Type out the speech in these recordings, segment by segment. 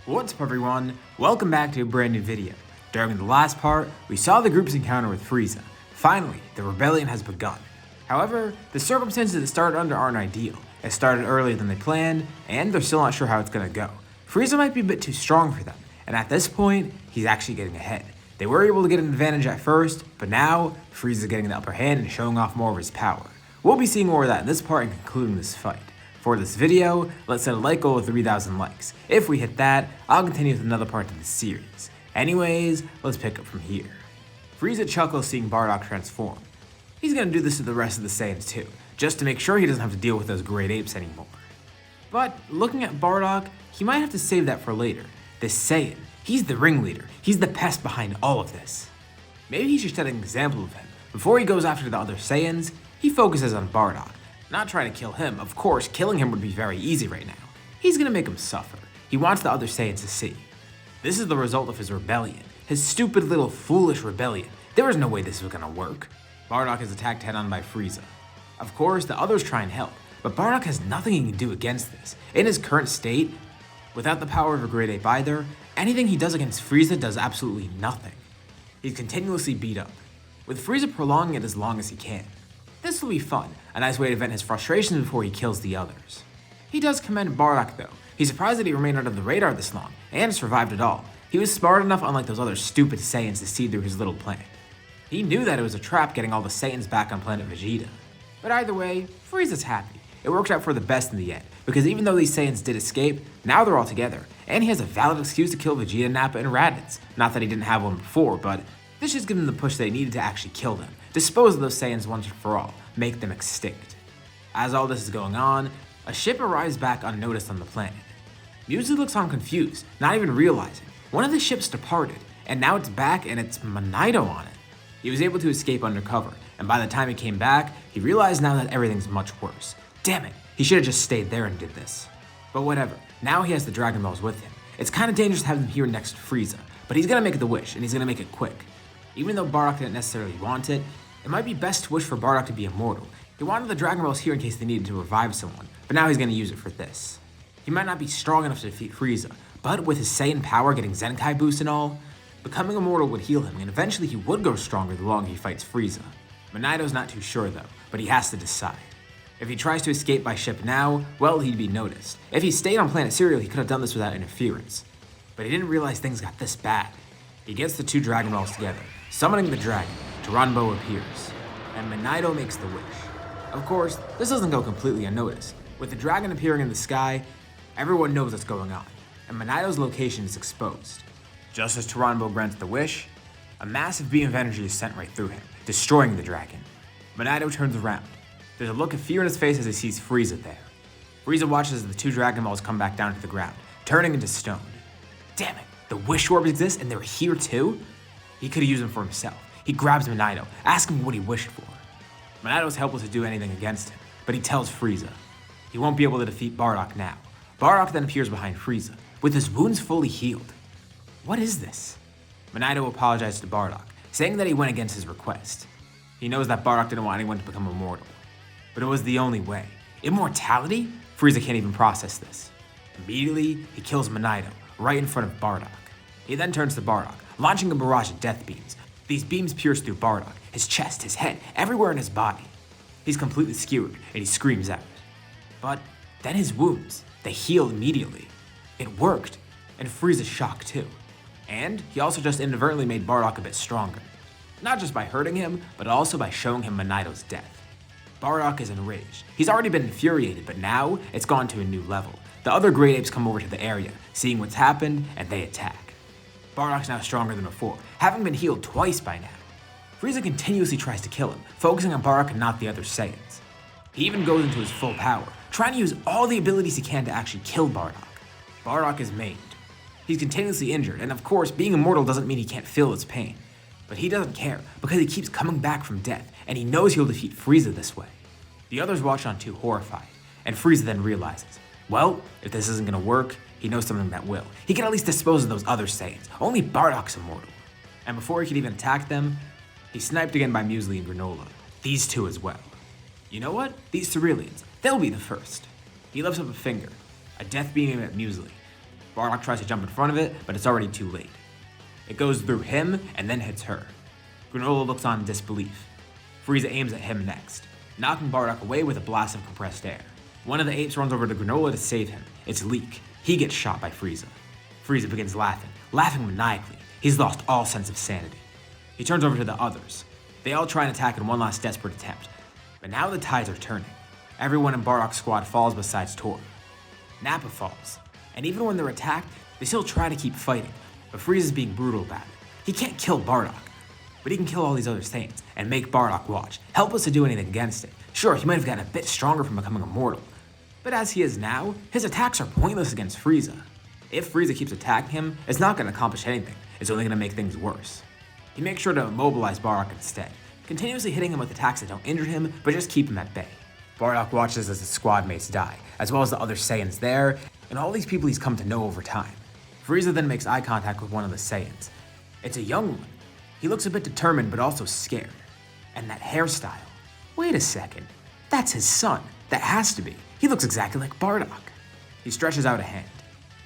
What's up everyone, welcome back to a brand new video. During the last part, we saw the group's encounter with Frieza. Finally, the rebellion has begun. However, the circumstances it started under aren't ideal. It started earlier than they planned, and they're still not sure how it's gonna go. Frieza might be a bit too strong for them, and at this point, he's actually getting ahead. They were able to get an advantage at first, but now, Frieza's getting the upper hand and showing off more of his power. We'll be seeing more of that in this part and concluding this fight. For this video, let's set a like goal of 3,000 likes. If we hit that, I'll continue with another part to the series. Anyways, let's pick up from here. Frieza chuckles seeing Bardock transform. He's gonna do this to the rest of the Saiyans too, just to make sure he doesn't have to deal with those great apes anymore. But looking at Bardock, he might have to save that for later. This Saiyan, he's the ringleader. He's the pest behind all of this. Maybe he should set an example of him. Before he goes after the other Saiyans, he focuses on Bardock. Not trying to kill him, of course, killing him would be very easy right now. He's gonna make him suffer. He wants the other Saiyans to see. This is the result of his rebellion. His stupid little foolish rebellion. There was no way this was gonna work. Bardock is attacked head-on by Frieza. Of course, the others try and help, but Bardock has nothing he can do against this. In his current state, without the power of a great ape either, anything he does against Frieza does absolutely nothing. He's continuously beat up, with Frieza prolonging it as long as he can. This will be fun, a nice way to vent his frustrations before he kills the others. He does commend Bardock though. He's surprised that he remained under the radar this long, and survived it all. He was smart enough, unlike those other stupid Saiyans, to see through his little plan. He knew that it was a trap getting all the Saiyans back on planet Vegeta. But either way, Frieza's happy. It worked out for the best in the end, because even though these Saiyans did escape, now they're all together, and he has a valid excuse to kill Vegeta, Nappa, and Raditz. Not that he didn't have one before, but this just gives them the push they needed to actually kill them, dispose of those Saiyans once and for all, make them extinct. As all this is going on, a ship arrives back unnoticed on the planet. Muesli looks on confused, not even realizing. One of the ships departed, and now it's back and it's Manito on it. He was able to escape undercover, and by the time he came back, he realized now that everything's much worse. Damn it, he should have just stayed there and did this. But whatever, now he has the Dragon Balls with him. It's kind of dangerous to have them here next to Frieza, but he's gonna make the wish, and he's gonna make it quick. Even though Bardock didn't necessarily want it, it might be best to wish for Bardock to be immortal. He wanted the Dragon Balls here in case they needed to revive someone, but now he's gonna use it for this. He might not be strong enough to defeat Frieza, but with his Saiyan power getting Zenkai boost and all, becoming immortal would heal him, and eventually he would grow stronger the longer he fights Frieza. Manito's not too sure though, but he has to decide. If he tries to escape by ship now, well, he'd be noticed. If he stayed on planet Cereal, he could have done this without interference. But he didn't realize things got this bad. He gets the two Dragon Balls together, summoning the dragon. Taranbo appears, and Manito makes the wish. Of course, this doesn't go completely unnoticed. With the dragon appearing in the sky, everyone knows what's going on, and Manito's location is exposed. Just as Taranbo grants the wish, a massive beam of energy is sent right through him, destroying the dragon. Manito turns around. There's a look of fear in his face as he sees Frieza there. Frieza watches as the two Dragon Balls come back down to the ground, turning into stone. Damn it, the wish orbs exist and they're here too? He could have used them for himself. He grabs Manito, asking him what he wished for. Manito's helpless to do anything against him, but he tells Frieza. He won't be able to defeat Bardock now. Bardock then appears behind Frieza, with his wounds fully healed. What is this? Manito apologized to Bardock, saying that he went against his request. He knows that Bardock didn't want anyone to become immortal, but it was the only way. Immortality? Frieza can't even process this. Immediately, he kills Manito, right in front of Bardock. He then turns to Bardock, launching a barrage of death beams. These beams pierce through Bardock, his chest, his head, everywhere in his body. He's completely skewered, and he screams out. But then his wounds, they heal immediately. It worked, and Frieza's shocked too. And he also just inadvertently made Bardock a bit stronger. Not just by hurting him, but also by showing him Manito's death. Bardock is enraged. He's already been infuriated, but now it's gone to a new level. The other great apes come over to the area, seeing what's happened, and they attack. Bardock's now stronger than before, having been healed twice by now. Frieza continuously tries to kill him, focusing on Bardock and not the other Saiyans. He even goes into his full power, trying to use all the abilities he can to actually kill Bardock. Bardock is maimed. He's continuously injured, and of course, being immortal doesn't mean he can't feel its pain. But he doesn't care, because he keeps coming back from death, and he knows he'll defeat Frieza this way. The others watch on too, horrified, and Frieza then realizes, well, if this isn't gonna work, he knows something that will. He can at least dispose of those other Saiyans. Only Bardock's immortal. And before he could even attack them, he's sniped again by Muesli and Granola. These two as well. You know what? These Cerealians, they'll be the first. He lifts up a finger, a death beam at Muesli. Bardock tries to jump in front of it, but it's already too late. It goes through him and then hits her. Granola looks on in disbelief. Frieza aims at him next, knocking Bardock away with a blast of compressed air. One of the apes runs over to Granola to save him. It's Leek. He gets shot by Frieza. Frieza begins laughing maniacally. He's lost all sense of sanity. He turns over to the others. They all try and attack in one last desperate attempt. But now the tides are turning. Everyone in Bardock's squad falls besides Tor. Nappa falls. And even when they're attacked, they still try to keep fighting. But Frieza's being brutal about it. He can't kill Bardock. But he can kill all these other Saiyans and make Bardock watch, helpless to do anything against it. Sure, he might have gotten a bit stronger from becoming immortal. But as he is now, his attacks are pointless against Frieza. If Frieza keeps attacking him, it's not going to accomplish anything. It's only going to make things worse. He makes sure to immobilize Bardock instead, continuously hitting him with attacks that don't injure him, but just keep him at bay. Bardock watches as his squad mates die, as well as the other Saiyans there, and all these people he's come to know over time. Frieza then makes eye contact with one of the Saiyans. It's a young one. He looks a bit determined, but also scared. And that hairstyle. Wait a second. That's his son. That has to be. He looks exactly like Bardock. He stretches out a hand,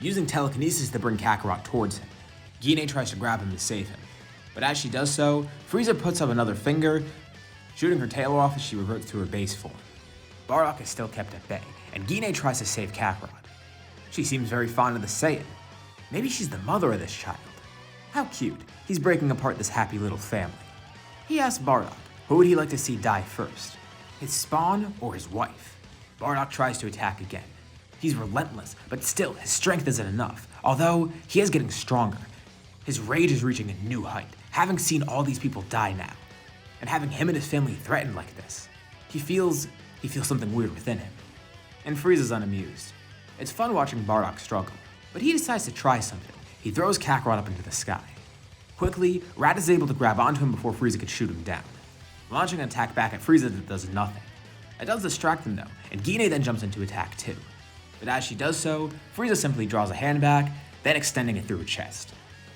using telekinesis to bring Kakarot towards him. Gine tries to grab him to save him. But as she does so, Frieza puts up another finger, shooting her tail off as she reverts to her base form. Bardock is still kept at bay, and Gine tries to save Kakarot. She seems very fond of the Saiyan. Maybe she's the mother of this child. How cute. He's breaking apart this happy little family. He asks Bardock, who would he like to see die first? His spawn or his wife? Bardock tries to attack again. He's relentless, but still, his strength isn't enough, although he is getting stronger. His rage is reaching a new height, having seen all these people die now, and having him and his family threatened like this. He feels something weird within him. And Frieza's unamused. It's fun watching Bardock struggle, but he decides to try something. He throws Kakarot up into the sky. Quickly, Rat is able to grab onto him before Frieza could shoot him down, launching an attack back at Frieza that does nothing. It does distract him though, and Gine then jumps into attack too. But as she does so, Frieza simply draws a hand back, then extending it through her chest.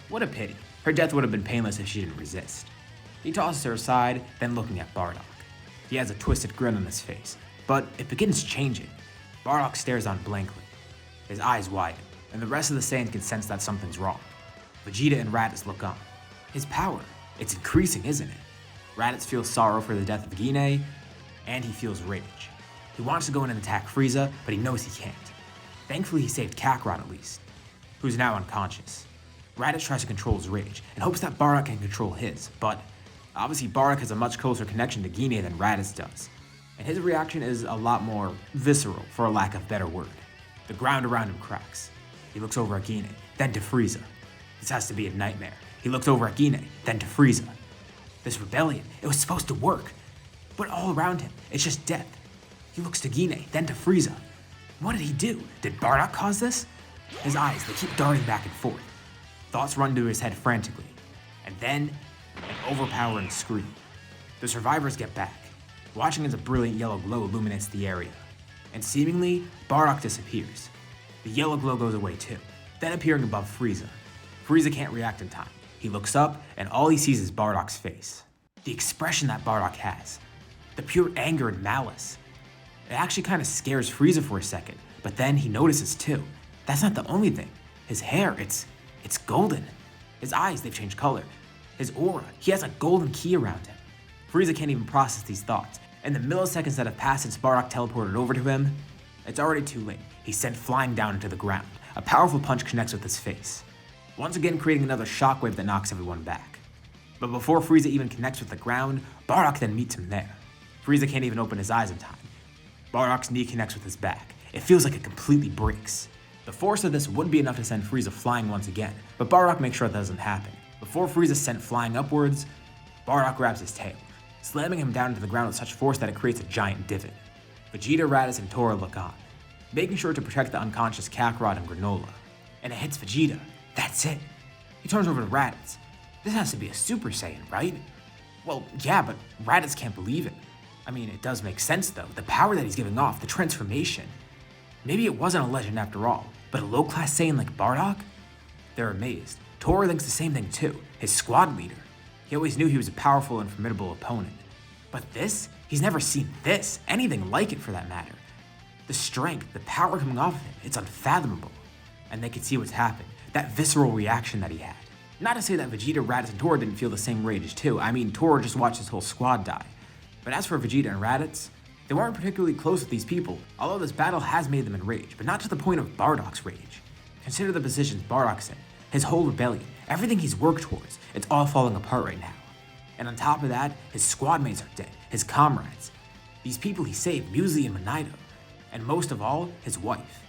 What a pity. Her death would have been painless if she didn't resist. He tosses her aside, then looking at Bardock. He has a twisted grin on his face, but it begins changing. Bardock stares on blankly. His eyes widen, and the rest of the Saiyans can sense that something's wrong. Vegeta and Raditz look on. His power, it's increasing, isn't it? Raditz feels sorrow for the death of Gine, and he feels rage. He wants to go in and attack Frieza, but he knows he can't. Thankfully, he saved Kakarot at least, who's now unconscious. Raditz tries to control his rage, and hopes that Bardock can control his, but obviously Bardock has a much closer connection to Gine than Raditz does, and his reaction is a lot more visceral, for a lack of better word. The ground around him cracks. He looks over at Gine, then to Frieza. This has to be a nightmare. He looks over at Gine, then to Frieza. This rebellion, it was supposed to work. But all around him, it's just death. He looks to Gine, then to Frieza. What did he do? Did Bardock cause this? His eyes, they keep darting back and forth. Thoughts run to his head frantically. And then, an overpowering scream. The survivors get back, watching as a brilliant yellow glow illuminates the area. And seemingly, Bardock disappears. The yellow glow goes away too, then appearing above Frieza. Frieza can't react in time. He looks up, and all he sees is Bardock's face. The expression that Bardock has. The pure anger and malice. It actually kind of scares Frieza for a second, but then he notices too. That's not the only thing. His hair, it's golden. His eyes, they've changed color. His aura, he has a golden key around him. Frieza can't even process these thoughts, and the milliseconds that have passed since Bardock teleported over to him, it's already too late. He's sent flying down into the ground. A powerful punch connects with his face, once again creating another shockwave that knocks everyone back. But before Frieza even connects with the ground, Bardock then meets him there. Frieza can't even open his eyes in time. Bardock's knee connects with his back. It feels like it completely breaks. The force of this would be enough to send Frieza flying once again, but Bardock makes sure that doesn't happen. Before Frieza's sent flying upwards, Bardock grabs his tail, slamming him down into the ground with such force that it creates a giant divot. Vegeta, Raditz, and Tora look on, making sure to protect the unconscious Kakarot and Granola. And it hits Vegeta. That's it. He turns over to Raditz. This has to be a Super Saiyan, right? Well, yeah, but Raditz can't believe it. I mean, it does make sense though. The power that he's giving off, the transformation. Maybe it wasn't a legend after all, but a low-class Saiyan like Bardock? They're amazed. Tora thinks the same thing too, his squad leader. He always knew he was a powerful and formidable opponent. But this? He's never seen this, anything like it for that matter. The strength, the power coming off of him, it's unfathomable. and they could see what's happened, that visceral reaction that he had. Not to say that Vegeta, Raditz, and Tora didn't feel the same rage too. I mean, Tora just watched his whole squad die. But as for Vegeta and Raditz, they weren't particularly close with these people, although this battle has made them enraged, but not to the point of Bardock's rage. Consider the positions Bardock's in, his whole rebellion, everything he's worked towards, it's all falling apart right now. And on top of that, his squad mates are dead, his comrades, these people he saved, Muesli and Monito, and most of all, his wife.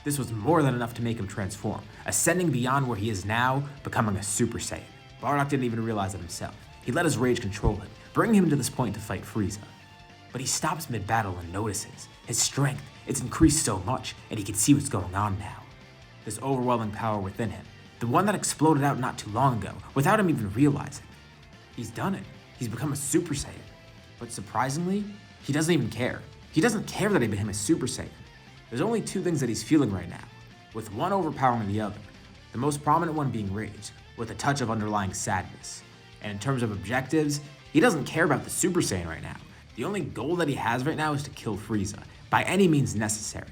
This was more than enough to make him transform, ascending beyond where he is now, becoming a Super Saiyan. Bardock didn't even realize it himself. He let his rage control him, bringing him to this point to fight Frieza. But he stops mid-battle and notices his strength, it's increased so much, and he can see what's going on now. This overwhelming power within him, the one that exploded out not too long ago, without him even realizing. He's done it. He's become a Super Saiyan. But surprisingly, he doesn't even care. He doesn't care that he became a Super Saiyan. There's only two things that he's feeling right now, with one overpowering the other, the most prominent one being rage, with a touch of underlying sadness. And in terms of objectives, he doesn't care about the Super Saiyan right now. The only goal that he has right now is to kill Frieza, by any means necessary.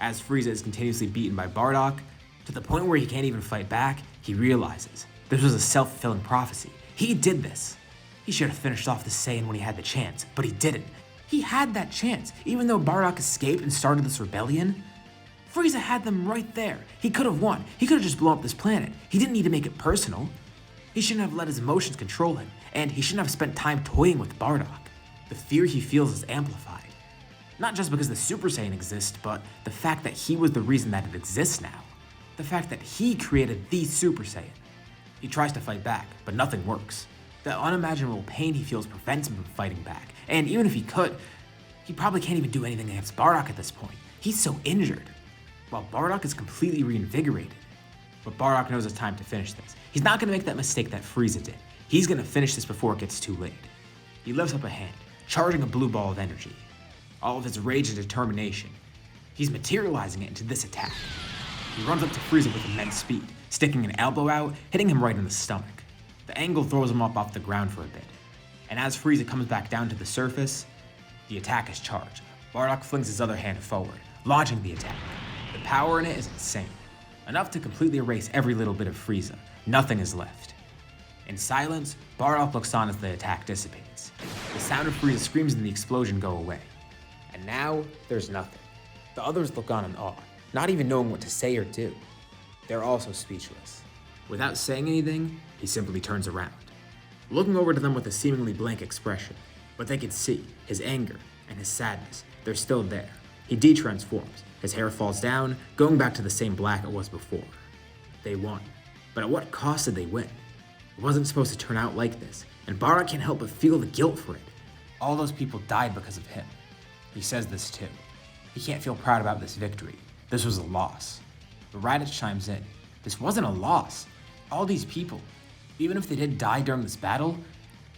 As Frieza is continuously beaten by Bardock, to the point where he can't even fight back, he realizes this was a self-fulfilling prophecy. He did this. He should have finished off the Saiyan when he had the chance, but he didn't. He had that chance, even though Bardock escaped and started this rebellion. Frieza had them right there. He could have won. He could have just blown up this planet. He didn't need to make it personal. He shouldn't have let his emotions control him, and he shouldn't have spent time toying with Bardock. The fear he feels is amplified. Not just because the Super Saiyan exists, but the fact that he was the reason that it exists now. The fact that he created the Super Saiyan. He tries to fight back, but nothing works. The unimaginable pain he feels prevents him from fighting back, and even if he could, he probably can't even do anything against Bardock at this point. He's so injured, while Bardock is completely reinvigorated. But Bardock knows it's time to finish this. He's not going to make that mistake that Frieza did. He's going to finish this before it gets too late. He lifts up a hand, charging a blue ball of energy. All of his rage and determination. He's materializing it into this attack. He runs up to Frieza with immense speed, sticking an elbow out, hitting him right in the stomach. The angle throws him up off the ground for a bit. And as Frieza comes back down to the surface, the attack is charged. Bardock flings his other hand forward, launching the attack. The power in it is insane. Enough to completely erase every little bit of Frieza. Nothing is left. In silence, Bardock looks on as the attack dissipates. The sound of Frieza's screams and the explosion go away. And now, there's nothing. The others look on in awe, not even knowing what to say or do. They're also speechless. Without saying anything, he simply turns around, looking over to them with a seemingly blank expression. But they can see his anger and his sadness. They're still there. He de-transforms. His hair falls down, going back to the same black it was before. They won. But at what cost did they win? It wasn't supposed to turn out like this, and Bardock can't help but feel the guilt for it. All those people died because of him. He says this too. He can't feel proud about this victory. This was a loss. But Raditz chimes in. This wasn't a loss. All these people, even if they did die during this battle,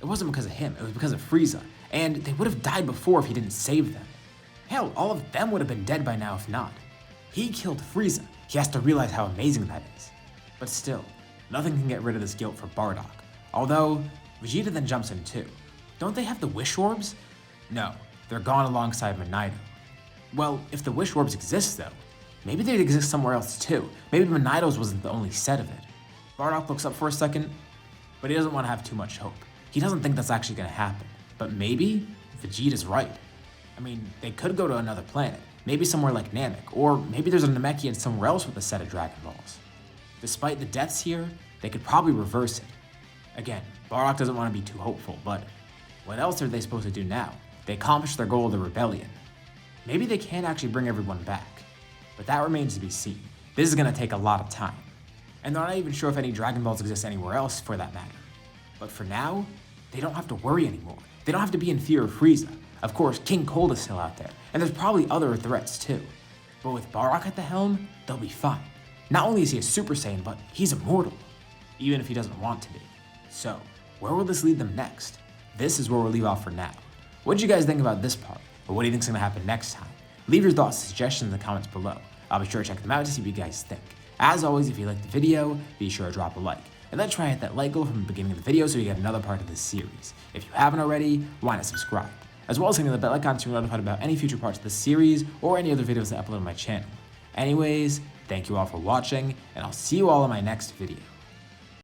it wasn't because of him, it was because of Frieza. And they would have died before if he didn't save them. Hell, all of them would have been dead by now if not. He killed Frieza. He has to realize how amazing that is. But still, nothing can get rid of this guilt for Bardock. Although, Vegeta then jumps in too. Don't they have the Wish Orbs? No, they're gone alongside Monito. Well, if the Wish Orbs exist though, maybe they'd exist somewhere else too. Maybe Monito's wasn't the only set of it. Bardock looks up for a second, but he doesn't want to have too much hope. He doesn't think that's actually going to happen. But maybe Vegeta's right. I mean, they could go to another planet, maybe somewhere like Namek, or maybe there's a Namekian somewhere else with a set of Dragon Balls. Despite the deaths here, they could probably reverse it. Again, Bardock doesn't want to be too hopeful, but what else are they supposed to do now? They accomplished their goal of the rebellion. Maybe they can actually bring everyone back, but that remains to be seen. This is going to take a lot of time. And they're not even sure if any Dragon Balls exist anywhere else for that matter. But for now, they don't have to worry anymore. They don't have to be in fear of Frieza. Of course, King Cold is still out there, and there's probably other threats too. But with Bardock at the helm, they'll be fine. Not only is he a Super Saiyan, but he's immortal, even if he doesn't want to be. So, where will this lead them next? This is where we'll leave off for now. What did you guys think about this part? Or what do you think's gonna happen next time? Leave your thoughts and suggestions in the comments below. I'll be sure to check them out to see what you guys think. As always, if you liked the video, be sure to drop a like. And let's try and hit that like goal from the beginning of the video so you get another part of this series. If you haven't already, why not subscribe? As well as hitting the bell icon to be notified about any future parts of this series or any other videos that I upload on my channel. Anyways, Thank you all for watching, and I'll see you all in my next video.